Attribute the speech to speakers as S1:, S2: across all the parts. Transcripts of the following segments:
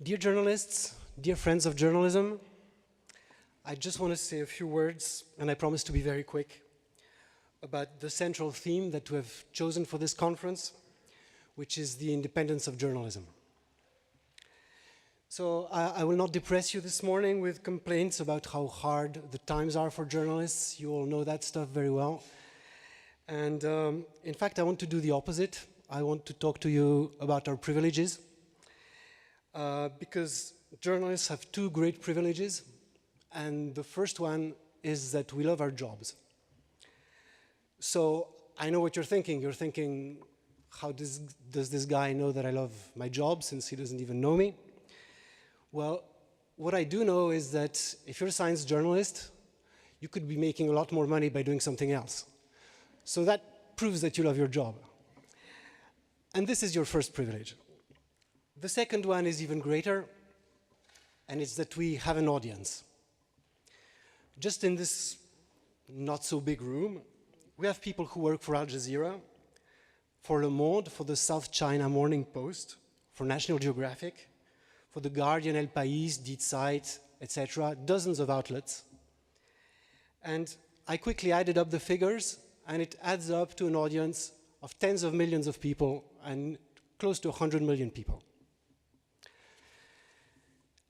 S1: Dear journalists, dear friends of journalism, I just want to say a few words, and I promise to be very quick, about the central theme that we have chosen for this conference, which is the independence of journalism. So I will not depress you this morning with complaints about how hard the times are for journalists. You all know that stuff very well. And in fact, I want to do the opposite. I want to talk to you about our privileges. Because journalists have two great privileges. And the first one is that we love our jobs. So I know what you're thinking. You're thinking, how does this guy know that I love my job since he doesn't even know me? Well, what I do know is that if you're a science journalist, you could be making a lot more money by doing something else. So that proves that you love your job. And this is your first privilege. The second one is even greater, and it's that we have an audience. Just in this not so big room, we have people who work for Al Jazeera, for Le Monde, for the South China Morning Post, for National Geographic, for The Guardian, El País, Die Zeit, etc., dozens of outlets. And I quickly added up the figures, and it adds up to an audience of tens of millions of people and close to 100 million people.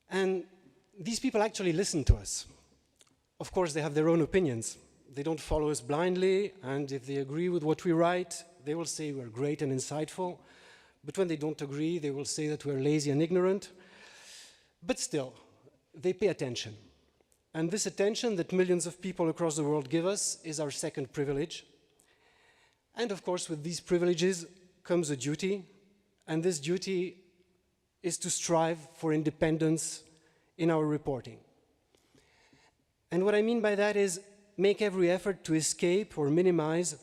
S1: And these people actually listen to us. Of course, they have their own opinions. They don't follow us blindly, and if they agree with what we write, they will say we're great and insightful. But when they don't agree, they will say that we're lazy and ignorant. But still, they pay attention. And this attention that millions of people across the world give us is our second privilege. And of course, with these privileges comes a duty, and this duty is to strive for independence in our reporting. And what I mean by that is make every effort to escape or minimize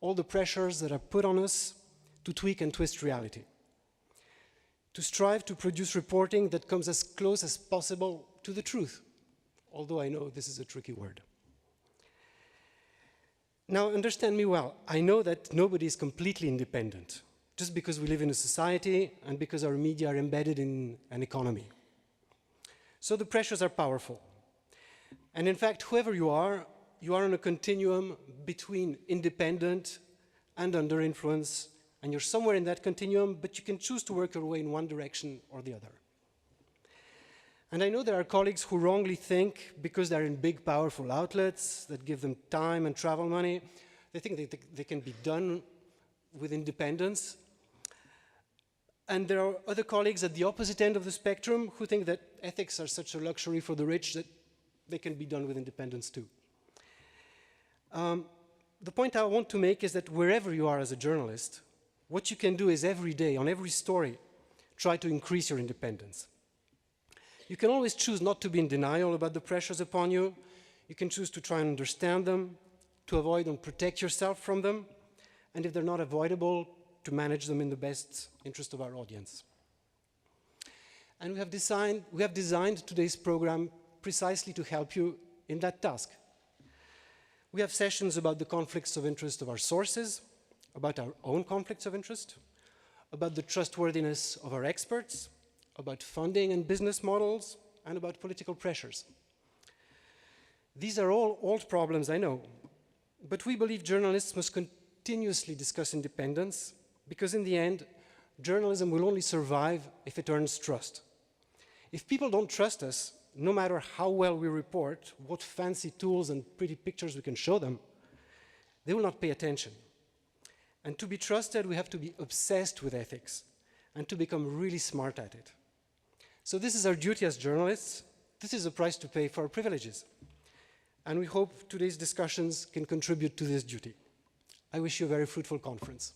S1: all the pressures that are put on us to tweak and twist reality. To strive to produce reporting that comes as close as possible to the truth, although I know this is a tricky word. Now, understand me well. I know that nobody is completely independent, just because we live in a society and because our media are embedded in an economy. So the pressures are powerful. And in fact, whoever you are on a continuum between independent and under influence, and you're somewhere in that continuum, but you can choose to work your way in one direction or the other. And I know there are colleagues who wrongly think, because they're in big, powerful outlets that give them time and travel money, they think they can be done with independence. And there are other colleagues at the opposite end of the spectrum who think that ethics are such a luxury for the rich that they can be done with independence too. The point I want to make is that wherever you are as a journalist, what you can do is every day, on every story, try to increase your independence. You can always choose not to be in denial about the pressures upon you. You can choose to try and understand them, to avoid and protect yourself from them, and if they're not avoidable, to manage them in the best interest of our audience. And we have designed today's program precisely to help you in that task. We have sessions about the conflicts of interest of our sources, about our own conflicts of interest, about the trustworthiness of our experts, about funding and business models, and about political pressures. These are all old problems, I know, but we believe journalists must continuously discuss independence, because in the end, journalism will only survive if it earns trust. If people don't trust us, no matter how well we report, what fancy tools and pretty pictures we can show them, they will not pay attention. And to be trusted, we have to be obsessed with ethics and to become really smart at it. So this is our duty as journalists. This is a price to pay for our privileges. And we hope today's discussions can contribute to this duty. I wish you a very fruitful conference.